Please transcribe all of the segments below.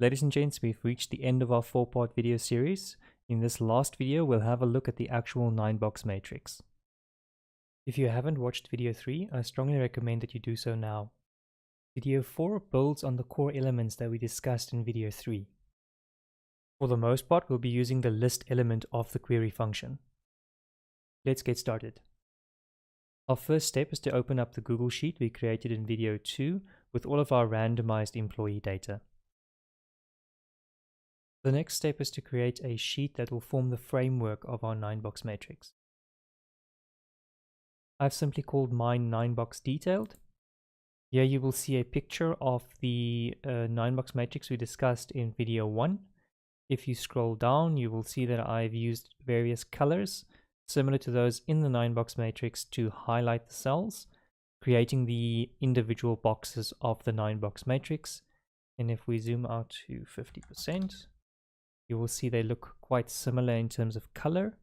Ladies and gents, we've reached the end of our 4-part video series. In this last video, we'll have a look at the actual 9-box matrix. If you haven't watched video 3, I strongly recommend that you do so now. Video 4 builds on the core elements that we discussed in video 3. For the most part, we'll be using the list element of the query function. Let's get started. Our first step is to open up the Google Sheet we created in video 2 with all of our randomized employee data. The next step is to create a sheet that will form the framework of our 9-box matrix. I've simply called mine 9-box detailed. Here you will see a picture of the 9-box matrix we discussed in video 1. If you scroll down, you will see that I've used various colors similar to those in the 9-box matrix to highlight the cells, creating the individual boxes of the 9-box matrix. And if we zoom out to 50%, you will see they look quite similar in terms of color.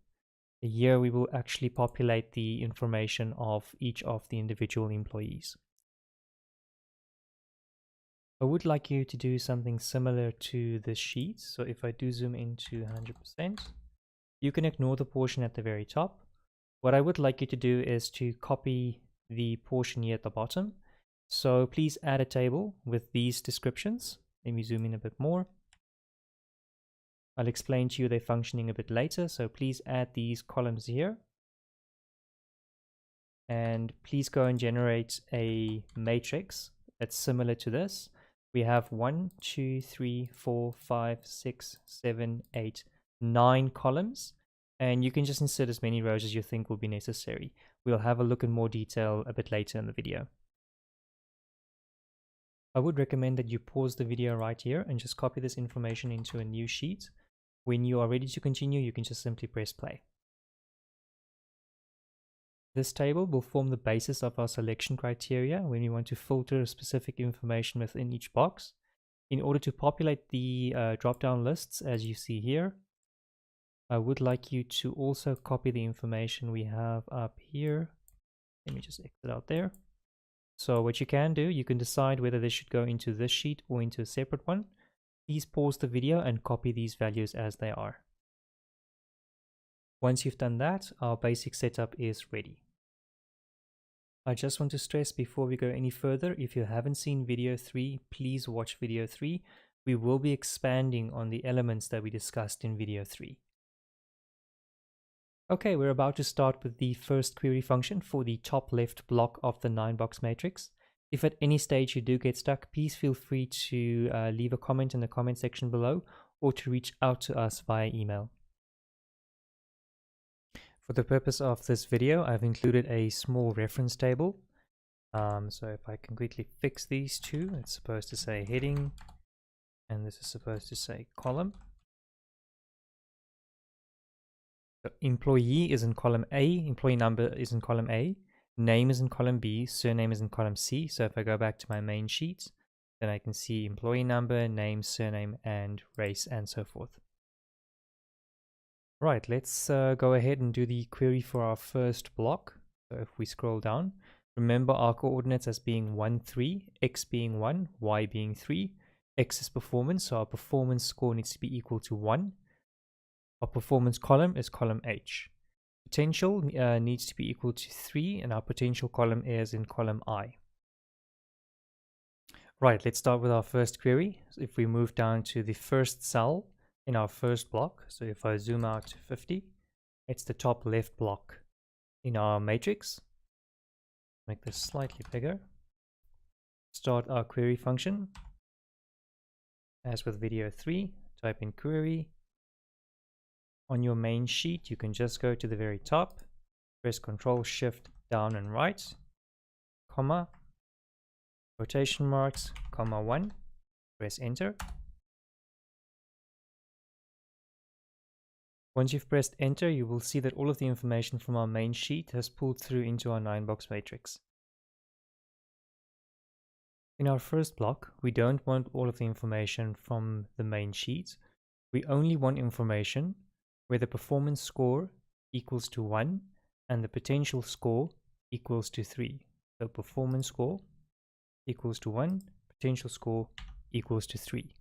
Here we will actually populate the information of each of the individual employees. I would like you to do something similar to this sheet. So if I do zoom into 100%, you can ignore the portion at the very top. What I would like you to do is to copy the portion here at the bottom. So please add a table with these descriptions. Let me zoom in a bit more. I'll explain to you their functioning a bit later, so please add these columns here. And please go and generate a matrix that's similar to this. We have 1, 2, 3, 4, 5, 6, 7, 8, 9 columns. And you can just insert as many rows as you think will be necessary. We'll have a look in more detail a bit later in the video. I would recommend that you pause the video right here and just copy this information into a new sheet. When you are ready to continue, you can just simply press play. This table will form the basis of our selection criteria when we want to filter specific information within each box. In order to populate the drop-down lists, as you see here, I would like you to also copy the information we have up here. Let me just exit out there. So what you can do, you can decide whether this should go into this sheet or into a separate one. Please pause the video and copy these values as they are. Once you've done that, our basic setup is ready. I just want to stress before we go any further, if you haven't seen video 3, please watch video 3. We will be expanding on the elements that we discussed in video 3. Okay, we're about to start with the first query function for the top left block of the 9-box matrix. If at any stage you do get stuck, please feel free to leave a comment in the comment section below or to reach out to us via email. For the purpose of this video, I've included a small reference table. So if I can quickly fix these two, it's supposed to say heading and this is supposed to say column. So employee is in column A, employee number is in column A. Name is in column B, surname is in column C. So if I go back to my main sheet, then I can see employee number, name, surname, and race, and so forth. Right, let's go ahead and do the query for our first block. So if we scroll down, remember our coordinates as being 1, 3, x being 1, y being 3. X is performance, so our performance score needs to be equal to 1. Our performance column is column H. Potential needs to be equal to 3, and our potential column is in column I. Right, let's start with our first query. So if we move down to the first cell in our first block, so if I zoom out to 50, it's the top left block in our matrix. Make this slightly bigger. Start our query function. As with video 3, type in query. On your main sheet, you can just go to the very top, press Ctrl Shift down and right, comma, quotation marks, comma 1, press enter. Once you've pressed enter, you will see that all of the information from our main sheet has pulled through into our 9-box matrix. In our first block, we don't want all of the information from the main sheet. We only want information where the performance score equals to 1 and the potential score equals to 3. So performance score equals to 1, potential score equals to 3.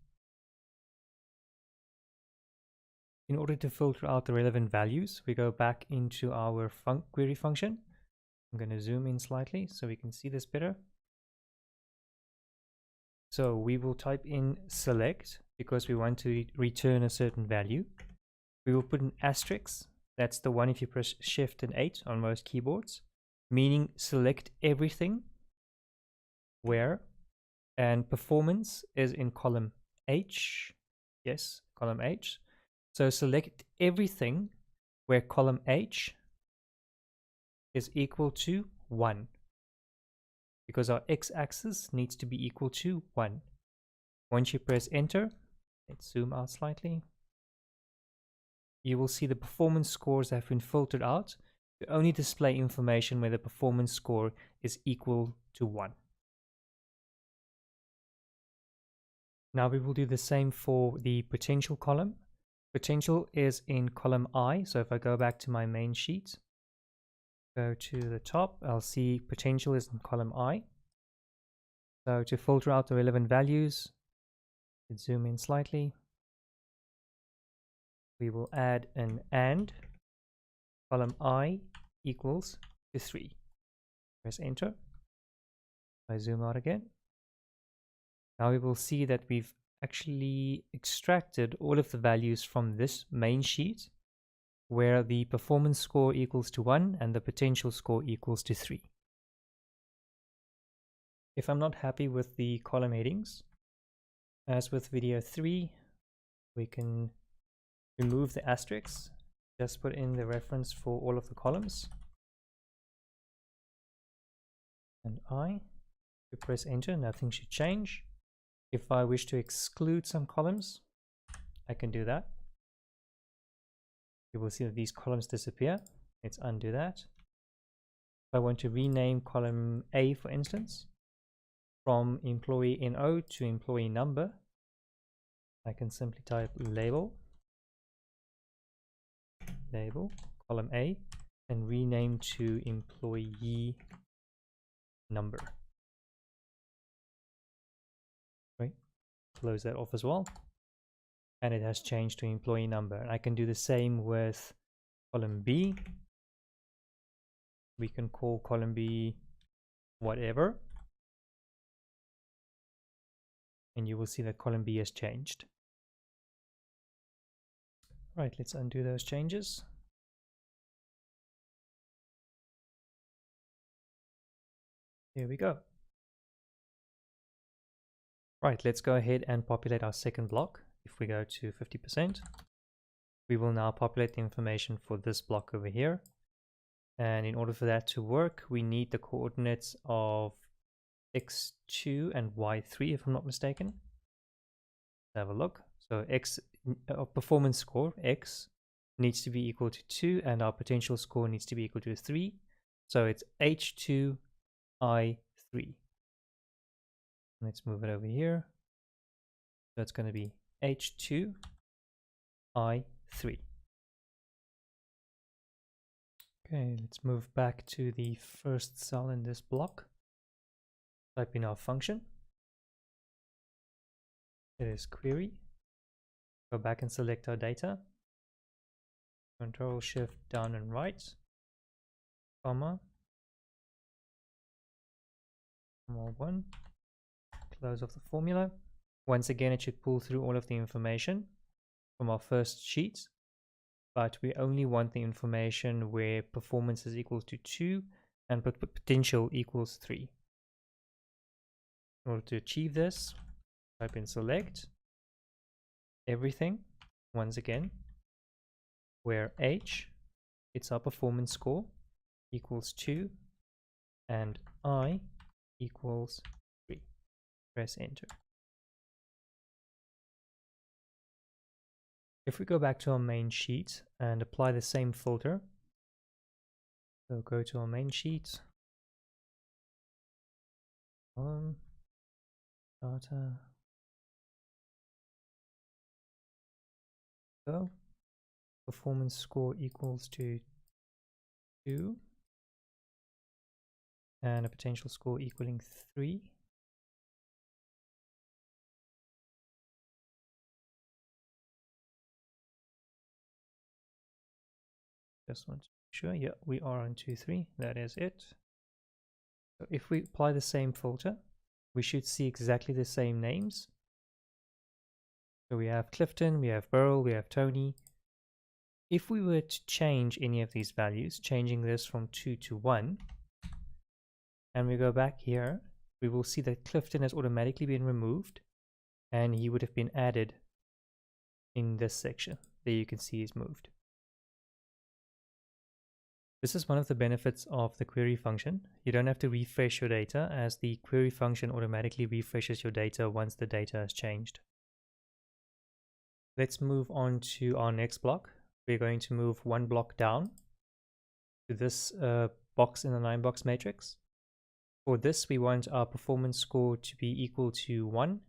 In order to filter out the relevant values, we go back into our query function. I'm going to zoom in slightly so we can see this better. So we will type in select because we want to return a certain value. We will put an asterisk. That's the one if you press Shift and 8 on most keyboards, meaning select everything where, and performance is in column H. Yes, column H. So select everything where column H is equal to 1, because our x-axis needs to be equal to 1. Once you press enter, let's zoom out slightly, you will see the performance scores have been filtered out to only display information where the performance score is equal to 1. Now we will do the same for the potential column. Potential is in column I, so if I go back to my main sheet, go to the top, I'll see potential is in column I. So to filter out the relevant values, let's zoom in slightly. We will add an AND, column I equals to 3. Press enter. I zoom out again. Now we will see that we've actually extracted all of the values from this main sheet where the performance score equals to 1 and the potential score equals to 3. If I'm not happy with the column headings, as with video 3, we can remove the asterisks, just put in the reference for all of the columns, and to press enter, nothing should change. If I wish to exclude some columns, I can do that. You will see that these columns disappear. Let's undo that. If I want to rename column A, for instance, from employee NO to employee number, I can simply type label column A and rename to employee number. Right, close that off as well, and it has changed to employee number. And I can do the same with column B. We can call column B whatever, and you will see that column B has changed. Right, let's undo those changes. Here we go. Right, let's go ahead and populate our second block. If we go to 50%, we will now populate the information for this block over here. And in order for that to work, we need the coordinates of x2 and y3, if I'm not mistaken. Let's have a look. So our performance score, x, needs to be equal to 2, and our potential score needs to be equal to 3. So it's h2, i3. Let's move it over here. So it's going to be h2, i3. Okay, let's move back to the first cell in this block. Type in our function. It is query. Go back and select our data. Control Shift down and right, comma, 1. Close off the formula. Once again, it should pull through all of the information from our first sheet, but we only want the information where performance is equal to 2 and potential equals 3. In order to achieve this, type in select everything, once again, where H, it's our performance score, equals 2, and I equals 3. Press enter. If we go back to our main sheet and apply the same filter, so go to our main sheet, data, go, performance score equals to 2, and a potential score equaling 3. just want to make sure. Yeah, we are on 2-3. That is it. So if we apply the same filter, we should see exactly the same names. So we have Clifton, we have Burl, we have Tony. If we were to change any of these values, changing this from 2 to 1, and we go back here, we will see that Clifton has automatically been removed and he would have been added in this section. There you can see he's moved. This is one of the benefits of the query function. You don't have to refresh your data, as the query function automatically refreshes your data once the data has changed. Let's move on to our next block. We're going to move one block down to this box in the 9-box matrix. For this, we want our performance score to be equal to 1,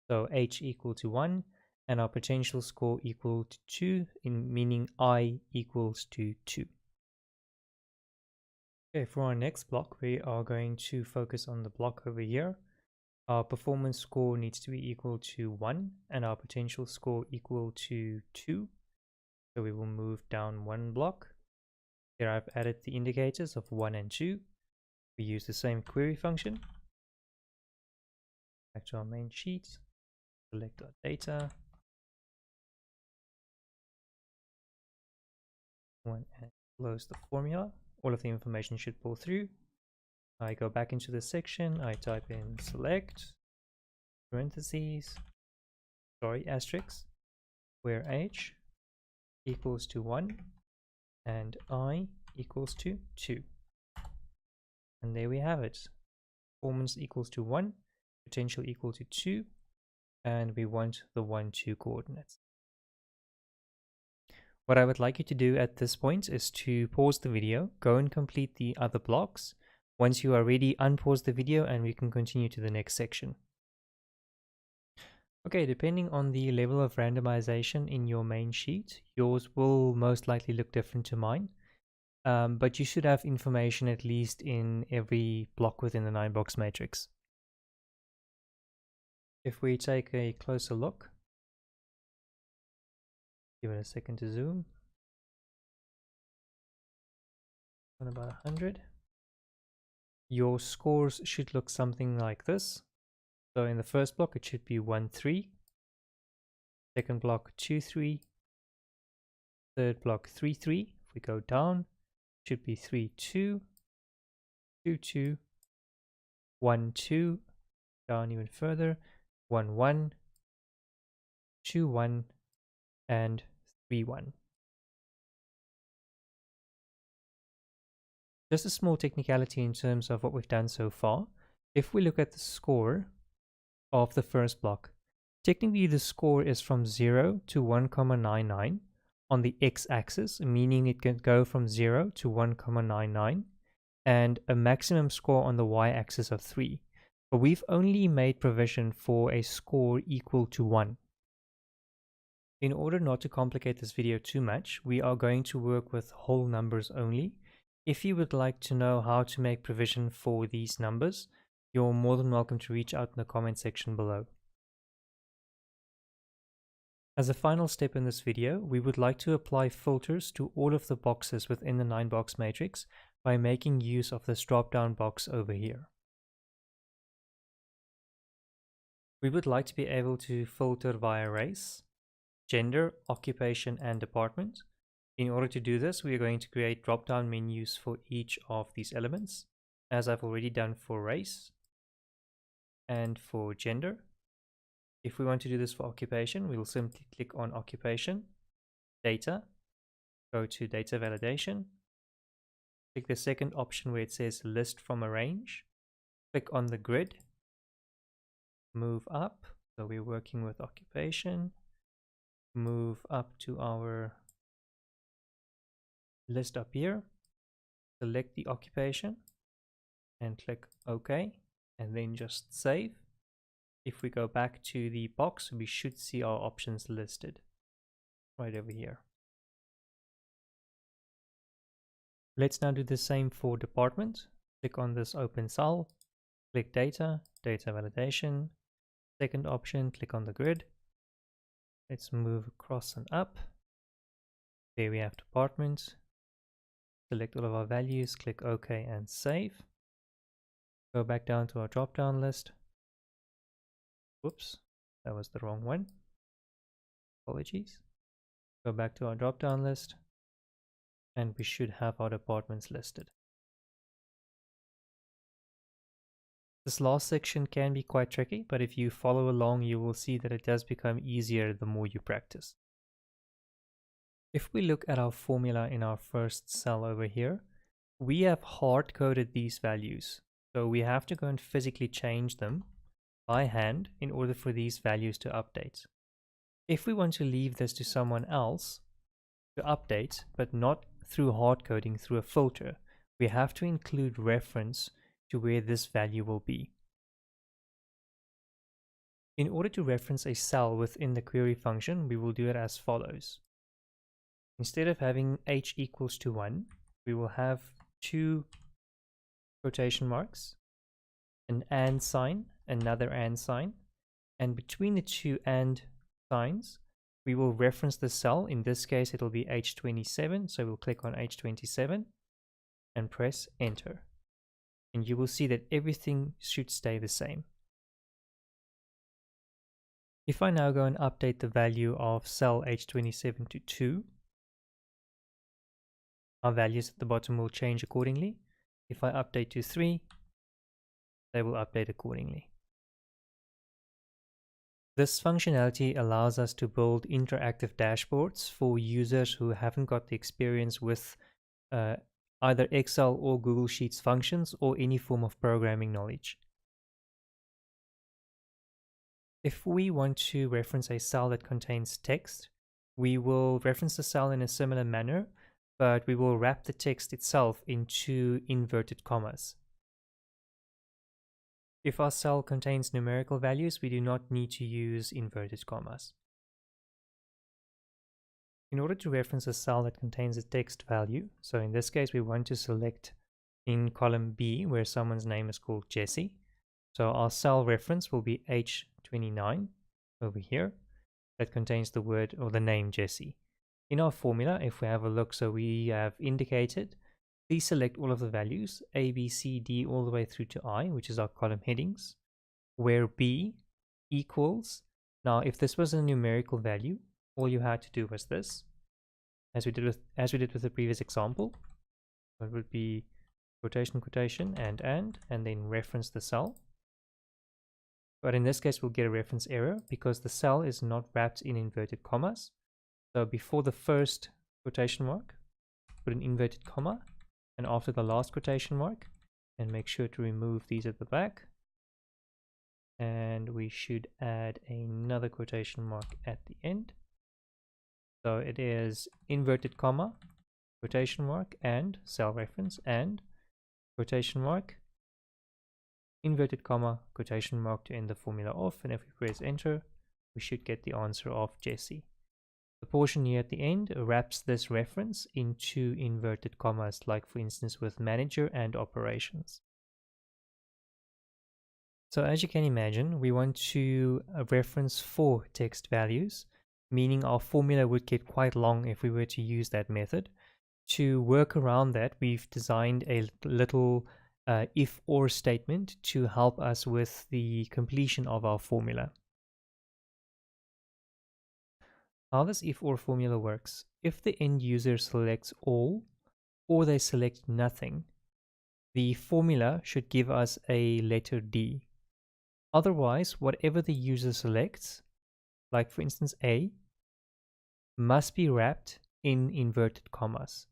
so H equal to 1, and our potential score equal to 2, meaning I equals to 2. Okay, for our next block, we are going to focus on the block over here. Our performance score needs to be equal to 1, and our potential score equal to 2. So we will move down one block. Here I've added the indicators of 1 and 2. We use the same query function. Back to our main sheet. Select our data. And close the formula. All of the information should pull through. I go back into the section. I type in select parentheses, asterisk, where H equals to 1 and I equals to 2. And there we have it. Performance equals to 1, potential equal to 2, and we want the 1, 2 coordinates. What I would like you to do at this point is to pause the video, go and complete the other blocks. Once you are ready, unpause the video and we can continue to the next section. Okay, depending on the level of randomization in your main sheet, yours will most likely look different to mine. But you should have information at least in every block within the 9-box matrix. If we take a closer look, give it a second to zoom, on about 100, your scores should look something like this. So in the first block, it should be 1-3, second block 2-3, third block 3-3. If we go down, it should be 3-2, 2-2, 1-2, down even further, 1-1, 2-1, and 3-1. Just a small technicality in terms of what we've done so far. If we look at the score of the first block, technically the score is from 0 to 1,99 on the x-axis, meaning it can go from 0 to 1,99, and a maximum score on the y-axis of 3. But we've only made provision for a score equal to 1. In order not to complicate this video too much, we are going to work with whole numbers only. If you would like to know how to make provision for these numbers, you're more than welcome to reach out in the comment section below. As a final step in this video, we would like to apply filters to all of the boxes within the 9-box matrix by making use of this drop-down box over here. We would like to be able to filter via race, gender, occupation, and department. In order to do this, we are going to create drop-down menus for each of these elements, as I've already done for race and for gender. If we want to do this for occupation, we will simply click on occupation, data, go to data validation, click the second option where it says list from a range, click on the grid, move up, so we're working with occupation, move up to our list up here, select the occupation and click OK, and then just save. If we go back to the box, we should see our options listed right over here. Let's now do the same for department. Click on this open cell, click data, data validation. Second option, click on the grid. Let's move across and up. There we have department. select all of our values, click OK and save. Go back down to our drop-down list. Whoops, that was the wrong one. Apologies. Go back to our drop-down list, and we should have our departments listed. This last section can be quite tricky, but if you follow along, you will see that it does become easier the more you practice. If we look at our formula in our first cell over here, we have hard-coded these values. So we have to go and physically change them by hand in order for these values to update. If we want to leave this to someone else to update, but not through hard coding, through a filter, we have to include reference to where this value will be. In order to reference a cell within the query function, we will do it as follows. Instead of having h equals to 1, we will have 2 quotation marks, an and sign, another and sign, and between the two and signs, we will reference the cell. In this case, it'll be H27, so we'll click on H27 and press enter. And you will see that everything should stay the same. If I now go and update the value of cell H27 to 2, our values at the bottom will change accordingly. If I update to 3, they will update accordingly. This functionality allows us to build interactive dashboards for users who haven't got the experience with either Excel or Google Sheets functions or any form of programming knowledge. If we want to reference a cell that contains text, we will reference the cell in a similar manner, but we will wrap the text itself into inverted commas. If our cell contains numerical values, we do not need to use inverted commas. In order to reference a cell that contains a text value, so in this case we want to select in column B where someone's name is called Jesse. So our cell reference will be H29 over here that contains the word or the name Jesse. In our formula, if we have a look, so we have indicated, please select all of the values, A, B, C, D, all the way through to I, which is our column headings, where B equals, now if this was a numerical value, all you had to do was this, as we did with the previous example. It would be quotation, quotation, and then reference the cell. But in this case, we'll get a reference error because the cell is not wrapped in inverted commas. So before the first quotation mark, put an inverted comma, and after the last quotation mark, and make sure to remove these at the back. And we should add another quotation mark at the end. So it is inverted comma, quotation mark, and cell reference, and quotation mark, inverted comma, quotation mark to end the formula off. And if we press enter, we should get the answer of Jesse. The portion here at the end wraps this reference into inverted commas, like for instance with manager and operations. So as you can imagine, we want to reference 4 text values, meaning our formula would get quite long if we were to use that method. To work around that, we've designed a little if-or statement to help us with the completion of our formula. How this if-or formula works: if the end user selects all or they select nothing, the formula should give us a letter D. Otherwise, whatever the user selects, like for instance A, must be wrapped in inverted commas.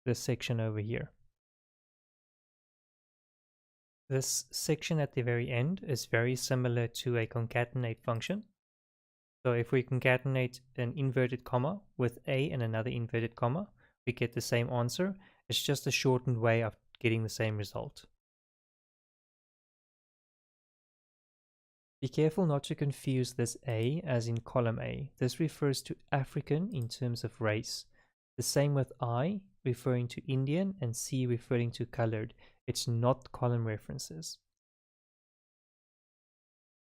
This section over here. This section at the very end is very similar to a concatenate function. So if we concatenate an inverted comma with A and another inverted comma, we get the same answer. It's just a shortened way of getting the same result. Be careful not to confuse this A as in column A. This refers to African in terms of race. The same with I referring to Indian and C referring to colored. It's not column references.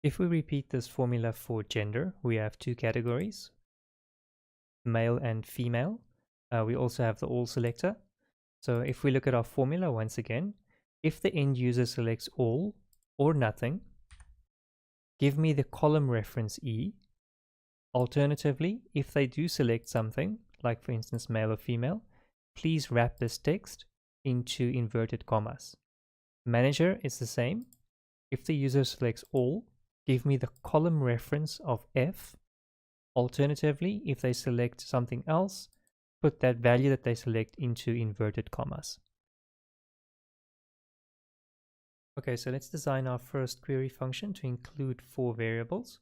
If we repeat this formula for gender, we have 2 categories, male and female. We also have the all selector. So if we look at our formula once again, if the end user selects all or nothing, give me the column reference E. Alternatively, if they do select something, like for instance male or female, please wrap this text into inverted commas. Manager is the same. If the user selects all, give me the column reference of F. Alternatively, if they select something else, put that value that they select into inverted commas. Okay, so let's design our first query function to include 4 variables.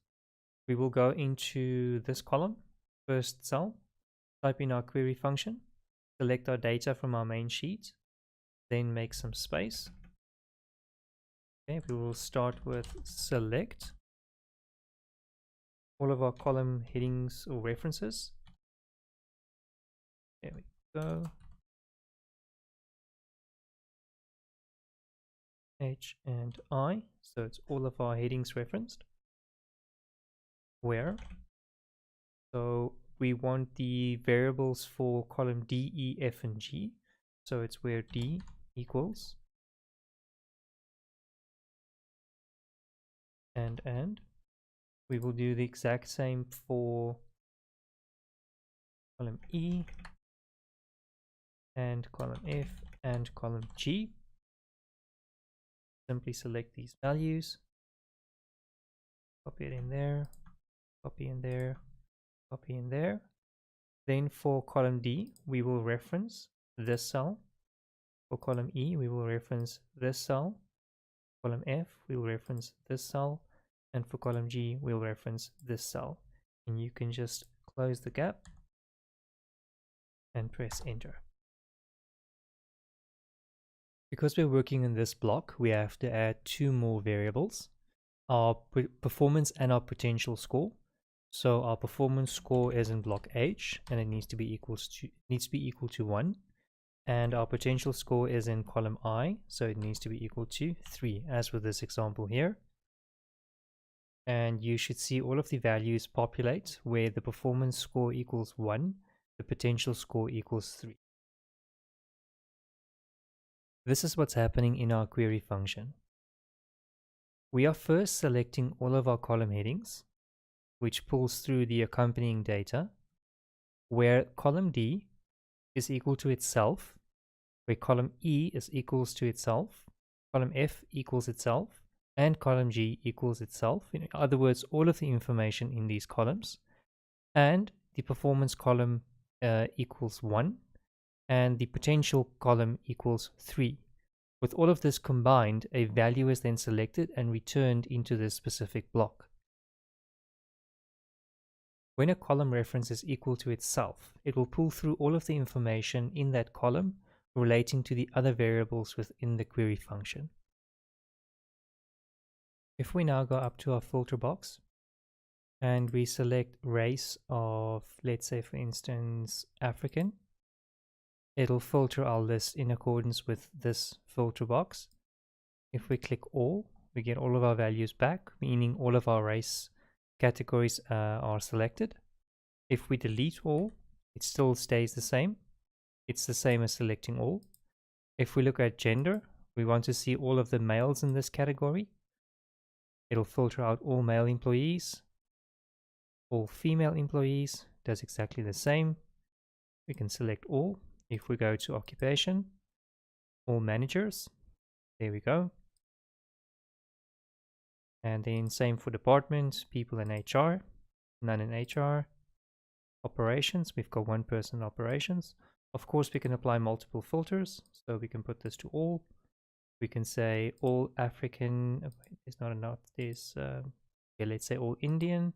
We will go into this column, first cell, type in our query function, select our data from our main sheet, then make some space. Okay, we will start with select all of our column headings or references. There we go. H and I, so it's all of our headings referenced. Where, so we want the variables for column D, E, F, and G. So it's where D equals and we will do the exact same for column E and column F and column G. Simply select these values, copy it in there, copy in there, copy in there. Then for column D, we will reference this cell. For column E, we will reference this cell. Column F, we will reference this cell. And for column G, we'll reference this cell. And you can just close the gap and press enter. Because we're working in this block, we have to add 2 more variables, our performance and our potential score. So our performance score is in block H, and it needs to be equal to 1. And our potential score is in column I, so it needs to be equal to 3, as with this example here. And you should see all of the values populate where the performance score equals 1, the potential score equals 3. This is what's happening in our query function. We are first selecting all of our column headings, which pulls through the accompanying data, where column D is equal to itself, where column E is equals to itself, column F equals itself, and column G equals itself. In other words, all of the information in these columns, and the performance column equals 1, and the potential column equals 3. With all of this combined, a value is then selected and returned into this specific block. When a column reference is equal to itself, it will pull through all of the information in that column relating to the other variables within the query function. If we now go up to our filter box and we select race of, let's say for instance, African, it'll filter our list in accordance with this filter box. If we click all, we get all of our values back, meaning all of our race categories are selected. If we delete all, it still stays the same. It's the same as selecting all. If we look at gender, we want to see all of the males in this category. It'll filter out all male employees. All female employees does exactly the same. We can select all. If we go to occupation, all managers, there we go. And then same for department, people in HR, none in HR. Operations, we've got 1 person in operations. Of course, we can apply multiple filters, so we can put this to all. We can say all African, there's not enough, there's, yeah, let's say all Indian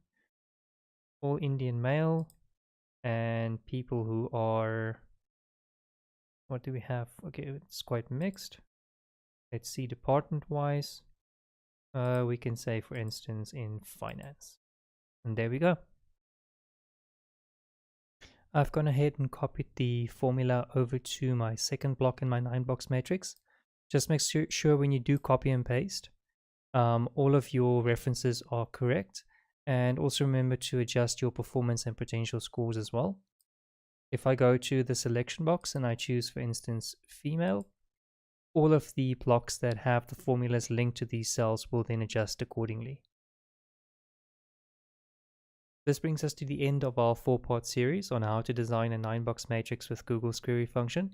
male, and people who are, what do we have? Okay, it's quite mixed. Let's see department-wise. We can say, for instance, in finance. And there we go. I've gone ahead and copied the formula over to my second block in my 9-box matrix. Just make sure when you do copy and paste, all of your references are correct. And also remember to adjust your performance and potential scores as well. If I go to the selection box and I choose, for instance, female, all of the blocks that have the formulas linked to these cells will then adjust accordingly. This brings us to the end of our 4-part series on how to design a 9-box matrix with Google's query function.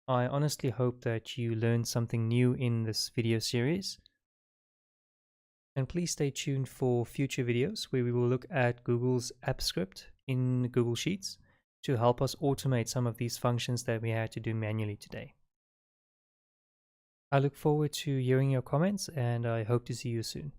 I honestly hope that you learned something new in this video series. And please stay tuned for future videos where we will look at Google's app script in Google Sheets to help us automate some of these functions that we had to do manually today. I look forward to hearing your comments, and I hope to see you soon.